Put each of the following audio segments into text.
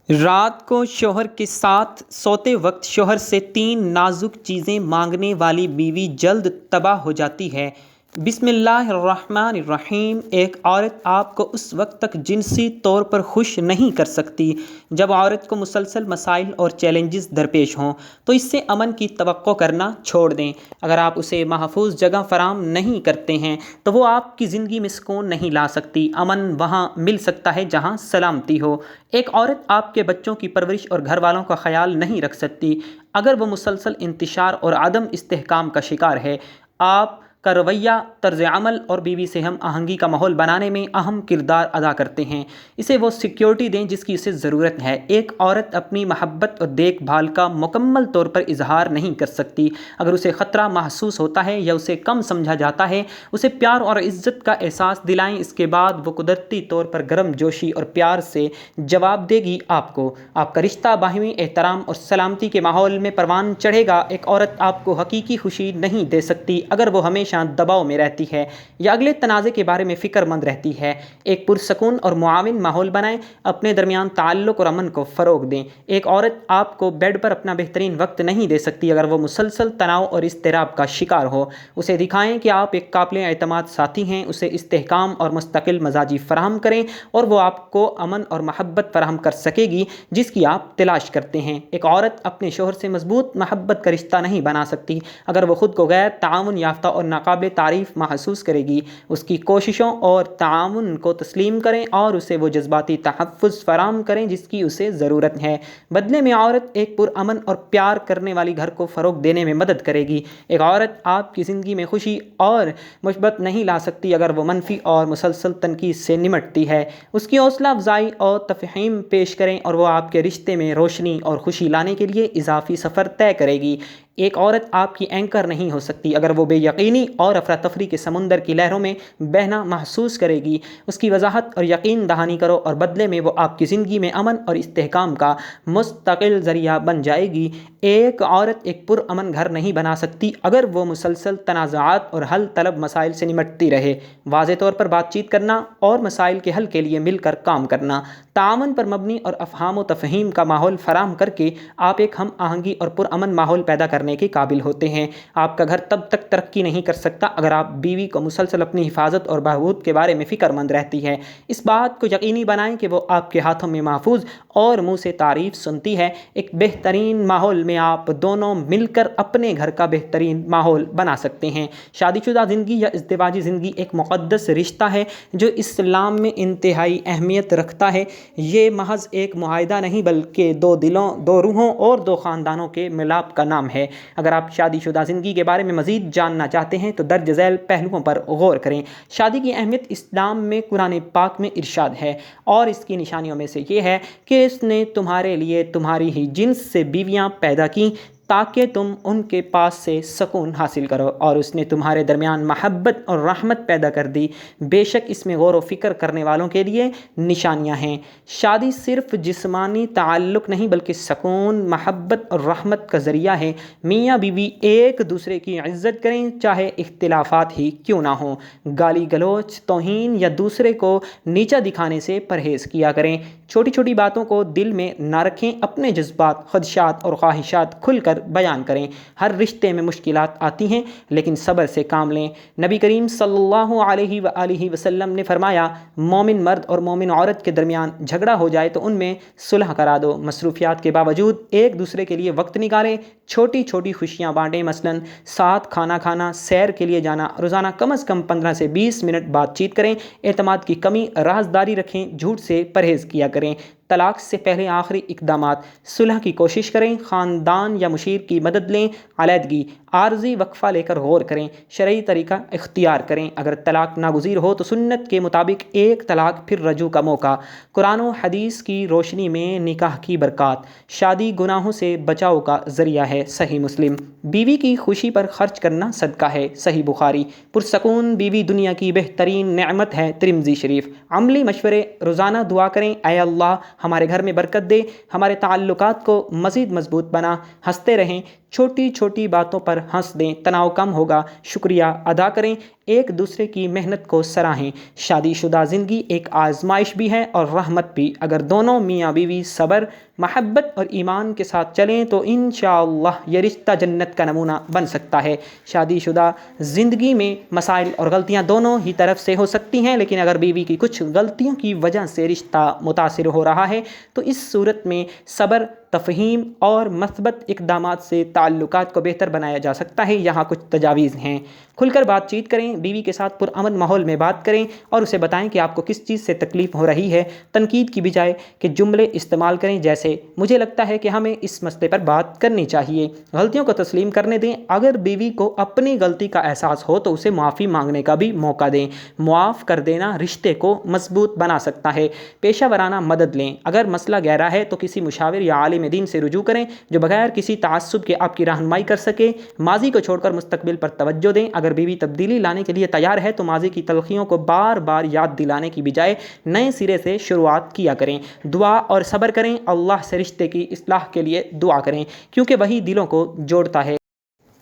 رات کو شوہر کے ساتھ سوتے وقت شوہر سے 3 نازک چیزیں مانگنے والی بیوی جلد تباہ ہو جاتی ہے۔ بسم اللہ الرحمن الرحیم۔ ایک عورت آپ کو اس وقت تک جنسی طور پر خوش نہیں کر سکتی جب عورت کو مسلسل مسائل اور چیلنجز درپیش ہوں، تو اس سے امن کی توقع کرنا چھوڑ دیں۔ اگر آپ اسے محفوظ جگہ فراہم نہیں کرتے ہیں تو وہ آپ کی زندگی میں سکون نہیں لا سکتی۔ امن وہاں مل سکتا ہے جہاں سلامتی ہو۔ ایک عورت آپ کے بچوں کی پرورش اور گھر والوں کا خیال نہیں رکھ سکتی اگر وہ مسلسل انتشار اور عدم استحکام کا شکار ہے۔ آپ کا رویہ، طرز عمل اور بیوی سے ہم آہنگی کا ماحول بنانے میں اہم کردار ادا کرتے ہیں۔ اسے وہ سیکیورٹی دیں جس کی اسے ضرورت ہے۔ ایک عورت اپنی محبت اور دیکھ بھال کا مکمل طور پر اظہار نہیں کر سکتی اگر اسے خطرہ محسوس ہوتا ہے یا اسے کم سمجھا جاتا ہے۔ اسے پیار اور عزت کا احساس دلائیں، اس کے بعد وہ قدرتی طور پر گرم جوشی اور پیار سے جواب دے گی آپ کو۔ آپ کا رشتہ باہمی احترام اور سلامتی کے ماحول میں پروان چڑھے گا۔ ایک عورت آپ کو حقیقی خوشی نہیں دے سکتی اگر وہ ہمیشہ دباؤ میں رہتی ہے یا اگلے تنازع کے بارے میں فکر مند رہتی ہے۔ ایک پرسکون اور معاون ماحول بنائیں، اپنے درمیان تعلق اور امن کو فروغ دیں۔ ایک عورت آپ کو بیڈ پر اپنا بہترین وقت نہیں دے سکتی اگر وہ مسلسل تناؤ اور اضطراب کا شکار ہو۔ اسے دکھائیں کہ آپ ایک قابل اعتماد ساتھی ہیں، اسے استحکام اور مستقل مزاجی فراہم کریں اور وہ آپ کو امن اور محبت فراہم کر سکے گی جس کی آپ تلاش کرتے ہیں۔ ایک عورت اپنے شوہر سے مضبوط محبت کا رشتہ نہیں بنا سکتی اگر وہ خود کو غیر تعاون یافتہ اور ناقابل تعریف محسوس کرے گی۔ اس کی کوششوں اور تعاون کو تسلیم کریں اور اسے وہ جذباتی تحفظ فراہم کریں جس کی اسے ضرورت ہے۔ بدلے میں عورت ایک پرامن اور پیار کرنے والی گھر کو فروغ دینے میں مدد کرے گی۔ ایک عورت آپ کی زندگی میں خوشی اور مثبت نہیں لا سکتی اگر وہ منفی اور مسلسل تنقید سے نمٹتی ہے۔ اس کی حوصلہ افزائی اور تفہیم پیش کریں اور وہ آپ کے رشتے میں روشنی اور خوشی لانے کے لیے اضافی سفر طے کرے گی۔ ایک عورت آپ کی اینکر نہیں ہو سکتی اگر وہ بے یقینی اور افراتفری کے سمندر کی لہروں میں بہنا محسوس کرے گی۔ اس کی وضاحت اور یقین دہانی کرو اور بدلے میں وہ آپ کی زندگی میں امن اور استحکام کا مستقل ذریعہ بن جائے گی۔ ایک عورت ایک پرامن گھر نہیں بنا سکتی اگر وہ مسلسل تنازعات اور حل طلب مسائل سے نمٹتی رہے۔ واضح طور پر بات چیت کرنا اور مسائل کے حل کے لیے مل کر کام کرنا، تعاون پر مبنی اور افہام و تفہیم کا ماحول فراہم کر کے آپ ایک ہم آہنگی اور پرامن ماحول پیدا کرنے کے قابل ہوتے ہیں۔ آپ کا گھر تب تک ترقی نہیں کر سکتا اگر آپ بیوی کو مسلسل اپنی حفاظت اور بہبود کے بارے میں فکر مند رہتی ہے۔ اس بات کو یقینی بنائیں کہ وہ آپ کے ہاتھوں میں محفوظ اور منہ سے تعریف سنتی ہے۔ ایک بہترین ماحول میں آپ دونوں مل کر اپنے گھر کا بہترین ماحول بنا سکتے ہیں۔ شادی شدہ زندگی یا ازدواجی زندگی ایک مقدس رشتہ ہے جو اسلام میں انتہائی اہمیت رکھتا ہے۔ یہ محض ایک معاہدہ نہیں بلکہ دو دلوں، دو روحوں اور دو خاندانوں کے ملاپ کا نام ہے۔ اگر آپ شادی شدہ زندگی کے بارے میں مزید جاننا چاہتے ہیں تو درج ذیل پہلوؤں پر غور کریں۔ شادی کی اہمیت اسلام میں قرآن پاک میں ارشاد ہے اور اس کی نشانیوں میں سے یہ ہے کہ اس نے تمہارے لیے تمہاری ہی جنس سے بیویاں پیدا کیں تاکہ تم ان کے پاس سے سکون حاصل کرو، اور اس نے تمہارے درمیان محبت اور رحمت پیدا کر دی۔ بے شک اس میں غور و فکر کرنے والوں کے لیے نشانیاں ہیں۔ شادی صرف جسمانی تعلق نہیں بلکہ سکون، محبت اور رحمت کا ذریعہ ہے۔ میاں بیوی ایک دوسرے کی عزت کریں چاہے اختلافات ہی کیوں نہ ہوں۔ گالی گلوچ، توہین یا دوسرے کو نیچا دکھانے سے پرہیز کیا کریں۔ چھوٹی چھوٹی باتوں کو دل میں نہ رکھیں، اپنے جذبات، خدشات اور خواہشات کھل کر بیان کریں۔ ہر رشتے میں مشکلات آتی ہیں لیکن صبر سے کام لیں۔ نبی کریم صلی اللہ علیہ وآلہ وسلم نے فرمایا، مومن مرد اور مومن عورت کے درمیان جھگڑا ہو جائے تو ان میں صلح کرا دو۔ مصروفیات کے باوجود ایک دوسرے کے لیے وقت نکالیں، چھوٹی چھوٹی خوشیاں بانٹیں، مثلاً ساتھ کھانا کھانا، سیر کے لیے جانا، روزانہ کم از کم 15 سے 20 منٹ بات چیت کریں۔ اعتماد کی کمی، رازداری رکھیں، جھوٹ سے پرہیز کیا کریں۔ طلاق سے پہلے آخری اقدامات، صلح کی کوشش کریں، خاندان یا مشیر کی مدد لیں، علیحدگی، عارضی وقفہ لے کر غور کریں، شرعی طریقہ اختیار کریں۔ اگر طلاق ناگزیر ہو تو سنت کے مطابق ایک طلاق پھر رجوع کا موقع۔ قرآن و حدیث کی روشنی میں نکاح کی برکات، شادی گناہوں سے بچاؤ کا ذریعہ ہے۔ صحیح مسلم۔ بیوی کی خوشی پر خرچ کرنا صدقہ ہے۔ صحیح بخاری۔ پرسکون بیوی دنیا کی بہترین نعمت ہے۔ ترمذی شریف۔ عملی مشورے، روزانہ دعا کریں، اے اللہ ہمارے گھر میں برکت دے، ہمارے تعلقات کو مزید مضبوط بنا، ہنستے رہیں، چھوٹی چھوٹی باتوں پر ہنس دیں، تناؤ کم ہوگا۔ شکریہ ادا کریں، ایک دوسرے کی محنت کو سراہیں۔ شادی شدہ زندگی ایک آزمائش بھی ہے اور رحمت بھی۔ اگر دونوں میاں بیوی صبر، محبت اور ایمان کے ساتھ چلیں تو انشاءاللہ یہ رشتہ جنت کا نمونہ بن سکتا ہے۔ شادی شدہ زندگی میں مسائل اور غلطیاں دونوں ہی طرف سے ہو سکتی ہیں، لیکن اگر بیوی کی کچھ غلطیوں کی وجہ سے رشتہ متاثر ہو رہا ہے تو اس صورت میں صبر، تفہیم اور مثبت اقدامات سے تعلقات کو بہتر بنایا جا سکتا ہے۔ یہاں کچھ تجاویز ہیں۔ کھل کر بات چیت کریں، بیوی کے ساتھ پرامن ماحول میں بات کریں اور اسے بتائیں کہ آپ کو کس چیز سے تکلیف ہو رہی ہے۔ تنقید کی بجائے کہ جملے استعمال کریں جیسے مجھے لگتا ہے کہ ہمیں اس مسئلے پر بات کرنی چاہیے۔ غلطیوں کو تسلیم کرنے دیں، اگر بیوی کو اپنی غلطی کا احساس ہو تو اسے معافی مانگنے کا بھی موقع دیں۔ معاف کر دینا رشتے کو مضبوط بنا سکتا ہے۔ پیشہ ورانہ مدد لیں، اگر مسئلہ گہرا ہے تو کسی مشاور یا عالم دین سے رجوع کریں جو بغیر کسی تعصب کے آپ کی رہنمائی کر سکے۔ ماضی کو چھوڑ کر مستقبل پر توجہ دیں، اگر بیوی تبدیلی لانے کے لیے تیار ہے تو ماضی کی تلخیوں کو بار بار یاد دلانے کی بجائے نئے سرے سے شروعات کیا کریں۔ دعا اور صبر کریں، اللہ سے رشتے کی اصلاح کے لیے دعا کریں کیونکہ وہی دلوں کو جوڑتا ہے۔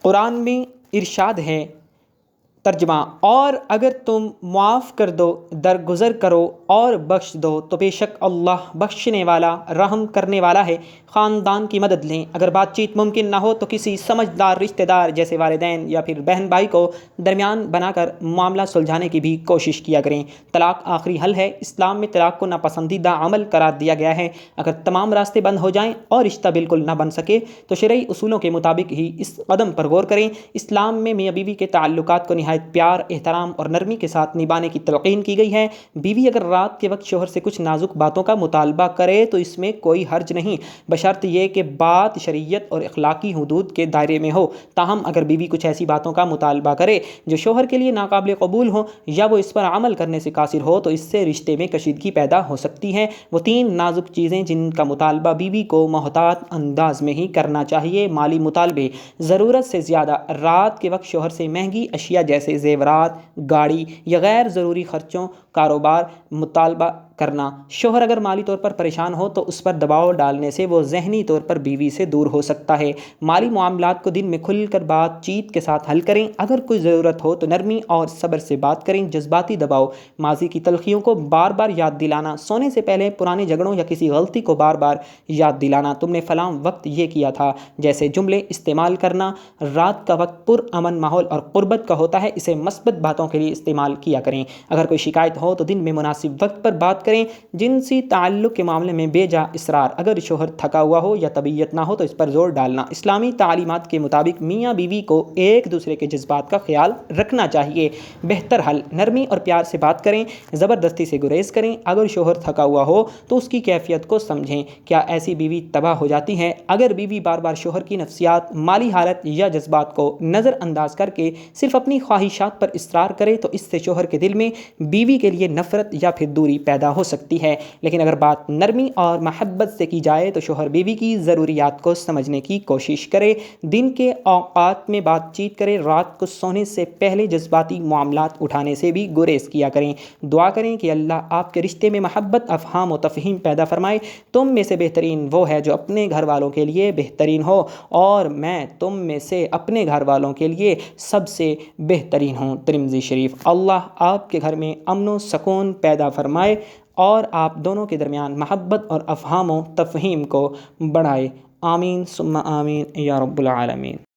قرآن میں ارشاد ہے، ترجمہ، اور اگر تم معاف کر دو، درگزر کرو اور بخش دو تو بے شک اللہ بخشنے والا، رحم کرنے والا ہے۔ خاندان کی مدد لیں، اگر بات چیت ممکن نہ ہو تو کسی سمجھدار رشتہ دار جیسے والدین یا پھر بہن بھائی کو درمیان بنا کر معاملہ سلجھانے کی بھی کوشش کیا کریں۔ طلاق آخری حل ہے، اسلام میں طلاق کو ناپسندیدہ عمل قرار دیا گیا ہے۔ اگر تمام راستے بند ہو جائیں اور رشتہ بالکل نہ بن سکے تو شرعی اصولوں کے مطابق ہی اس قدم پر غور کریں۔ اسلام میں میاں بیوی کے تعلقات کو نہایت پیار، احترام اور نرمی کے ساتھ نبھانے کی تلقین کی گئی ہے۔ بیوی اگر رات کے وقت شوہر سے کچھ نازک باتوں کا مطالبہ کرے تو اس میں کوئی حرج نہیں، بشرط یہ کہ بات شریعت اور اخلاقی حدود کے دائرے میں ہو۔ تاہم اگر بیوی کچھ ایسی باتوں کا مطالبہ کرے جو شوہر کے لیے ناقابل قبول ہو یا وہ اس پر عمل کرنے سے قاصر ہو تو اس سے رشتے میں کشیدگی پیدا ہو سکتی ہے۔ وہ 3 نازک چیزیں جن کا مطالبہ بیوی کو محتاط انداز میں ہی کرنا چاہیے: مالی مطالبے، ضرورت سے زیادہ رات کے وقت شوہر سے مہنگی اشیاء جیسے زیورات، گاڑی یا غیر ضروری خرچوں، کاروبار مطالبہ کرنا۔ شوہر اگر مالی طور پر پریشان ہو تو اس پر دباؤ ڈالنے سے وہ ذہنی طور پر بیوی سے دور ہو سکتا ہے۔ مالی معاملات کو دن میں کھل کر بات چیت کے ساتھ حل کریں، اگر کوئی ضرورت ہو تو نرمی اور صبر سے بات کریں۔ جذباتی دباؤ، ماضی کی تلخیوں کو بار بار یاد دلانا، سونے سے پہلے پرانے جھگڑوں یا کسی غلطی کو بار بار یاد دلانا، تم نے فلاں وقت یہ کیا تھا جیسے جملے استعمال کرنا۔ رات کا وقت پرامن ماحول اور قربت کا ہوتا ہے، اسے مثبت باتوں کے لیے استعمال کیا کریں۔ اگر کوئی شکایت ہو تو دن میں مناسب وقت پر بات کریں۔ جنسی تعلق کے معاملے میں بے جا اصرار، اگر شوہر تھکا ہوا ہو یا طبیعت نہ ہو تو اس پر زور ڈالنا۔ اسلامی تعلیمات کے مطابق میاں بیوی کو ایک دوسرے کے جذبات کا خیال رکھنا چاہیے۔ بہتر حل، نرمی اور پیار سے بات کریں، زبردستی سے گریز کریں۔ اگر شوہر تھکا ہوا ہو تو اس کی کیفیت کو سمجھیں، کیا ایسی بیوی تباہ ہو جاتی ہے؟ اگر بیوی بار بار شوہر کی نفسیات، مالی حالت یا جذبات کو نظر انداز کر کے صرف اپنی خواہشات پر اصرار کرے تو اس سے شوہر کے دل میں بیوی کے لیے نفرت یا پھر دوری پیدا ہو سکتی ہے۔ لیکن اگر بات نرمی اور محبت سے کی جائے تو شوہر بیوی کی ضروریات کو سمجھنے کی کوشش کرے، دن کے اوقات میں بات چیت کرے، رات کو سونے سے پہلے جذباتی معاملات اٹھانے سے بھی گریز کیا کریں۔ دعا کریں کہ اللہ آپ کے رشتے میں محبت، افہام و تفہیم پیدا فرمائے۔ تم میں سے بہترین وہ ہے جو اپنے گھر والوں کے لیے بہترین ہو اور میں تم میں سے اپنے گھر والوں کے لیے سب سے بہترین ہوں۔ ترمذی شریف۔ اللہ آپ کے گھر میں امن و سکون پیدا فرمائے اور آپ دونوں کے درمیان محبت اور افہام و تفہیم کو بڑھائے۔ آمین ثم آمین یا رب العالمین۔